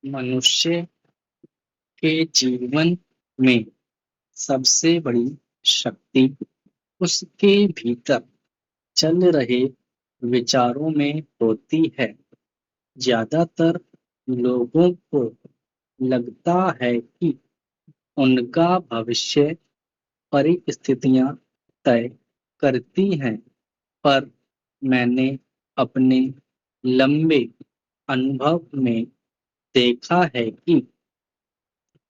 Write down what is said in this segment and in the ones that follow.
मनुष्य के जीवन में सबसे बड़ी शक्ति उसके भीतर चल रहे विचारों में होती है। ज्यादातर लोगों को लगता है कि उनका भविष्य परिस्थितियां तय करती हैं, पर मैंने अपने लंबे अनुभव में देखा है कि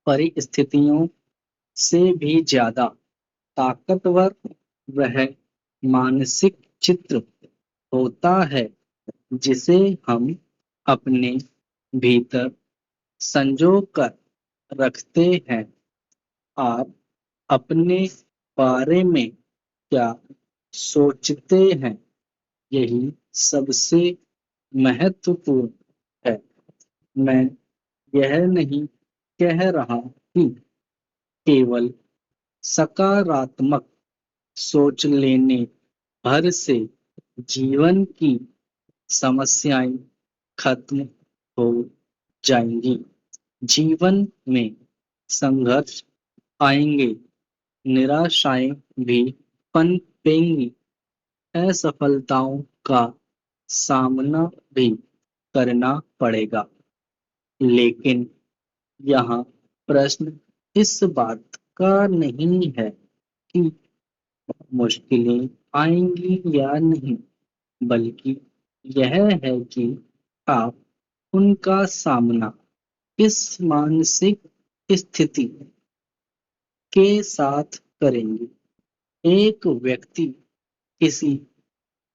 परिस्थितियों से भी ज्यादा ताकतवर वह मानसिक चित्र होता है जिसे हम अपने भीतर संजो कर रखते हैं। आप अपने बारे में क्या सोचते हैं, यही सबसे महत्वपूर्ण है। मैं यह नहीं कह रहा कि केवल सकारात्मक सोच लेने भर से जीवन की समस्याएं खत्म हो जाएंगी। जीवन में संघर्ष आएंगे, निराशाएं भी पनपेंगी, असफलताओं का सामना भी करना पड़ेगा। लेकिन यहाँ प्रश्न इस बात का नहीं है कि मुश्किलें आएंगी या नहीं, बल्कि यह है कि आप उनका सामना किस मानसिक स्थिति के साथ करेंगे। एक व्यक्ति किसी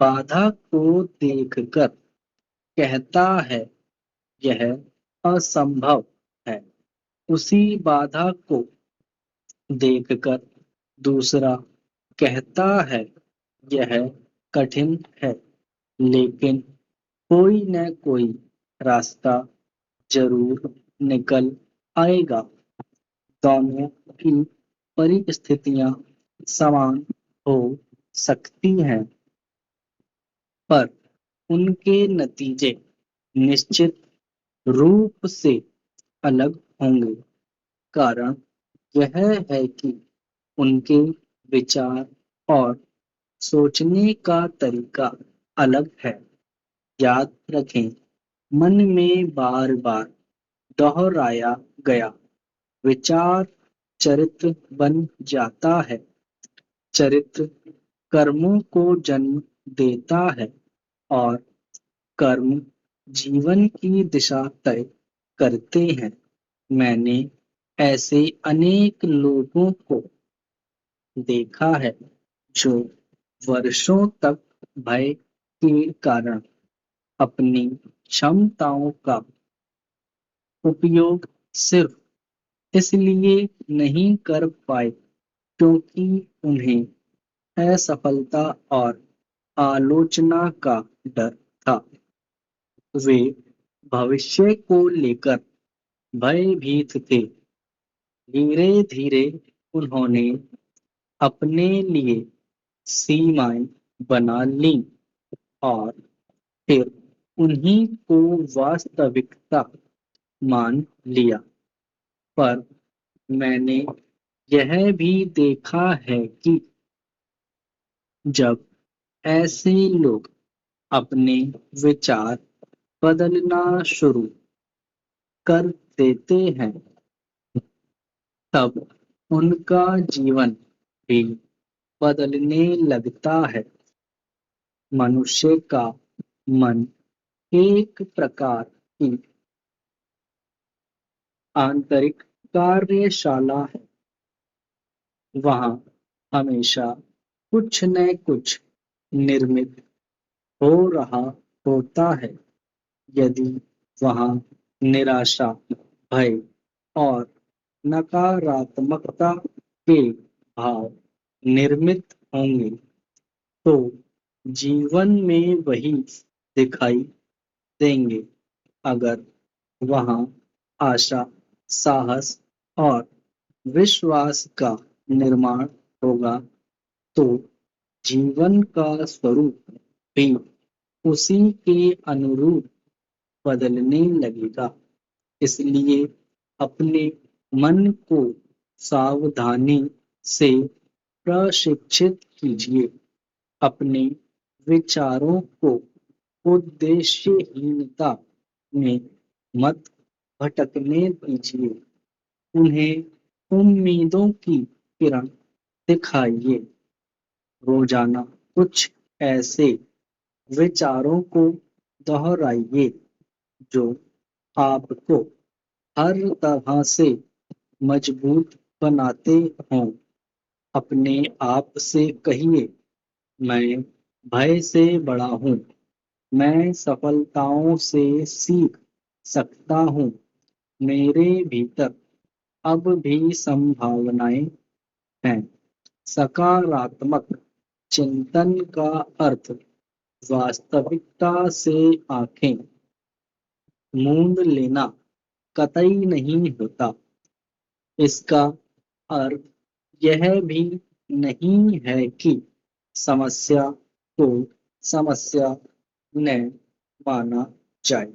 बाधा को देखकर कहता है यह असंभव है। उसी बाधा को देखकर दूसरा कहता है यह कठिन है, लेकिन कोई न कोई रास्ता जरूर निकल आएगा। दोनों की परिस्थितियां समान हो सकती हैं, पर उनके नतीजे निश्चित रूप से अलग होंगे। कारण यह है कि उनके विचार और सोचने का तरीका अलग है। याद रखें, मन में बार बार दोहराया गया विचार चरित्र बन जाता है। चरित्र कर्मों को जन्म देता है और कर्म जीवन की दिशा तय करते हैं। मैंने ऐसे अनेक लोगों को देखा है जो वर्षों तक भय के कारण अपनी क्षमताओं का उपयोग सिर्फ इसलिए नहीं कर पाए क्योंकि उन्हें असफलता और आलोचना का डर था। वे भविष्य को लेकर भयभीत थे। धीरे धीरे उन्होंने अपने लिए सीमाएं बना लीं और फिर उन्हीं को वास्तविकता मान लिया। पर मैंने यह भी देखा है कि जब ऐसे लोग अपने विचार बदलना शुरू कर देते हैं, तब उनका जीवन भी बदलने लगता है। मनुष्य का मन एक प्रकार की आंतरिक कार्यशाला है। वहाँ हमेशा कुछ न कुछ निर्मित हो रहा होता है। यदि वहाँ निराशा, भय और नकारात्मकता के भाव निर्मित होंगे, तो जीवन में वही दिखाई देंगे। अगर वहाँ आशा, साहस और विश्वास का निर्माण होगा, तो जीवन का स्वरूप भी उसी के अनुरूप बदलने लगेगा। इसलिए अपने मन को सावधानी से प्रशिक्षित कीजिए। अपने विचारों को उद्देश्यहीनता में मत भटकने दीजिए। उन्हें उम्मीदों की किरण दिखाइए। रोजाना कुछ ऐसे विचारों को दोहराइए जो आपको हर तरह से मजबूत बनाते हों। अपने आप से कहिए, मैं भय से बड़ा हूँ। मैं सफलताओं से सीख सकता हूँ। मेरे भीतर अब भी संभावनाएं हैं। सकारात्मक चिंतन का अर्थ वास्तविकता से आंखें मूंद लेना कतई नहीं होता। इसका अर्थ यह भी नहीं है कि समस्या को समस्या न माना जाए।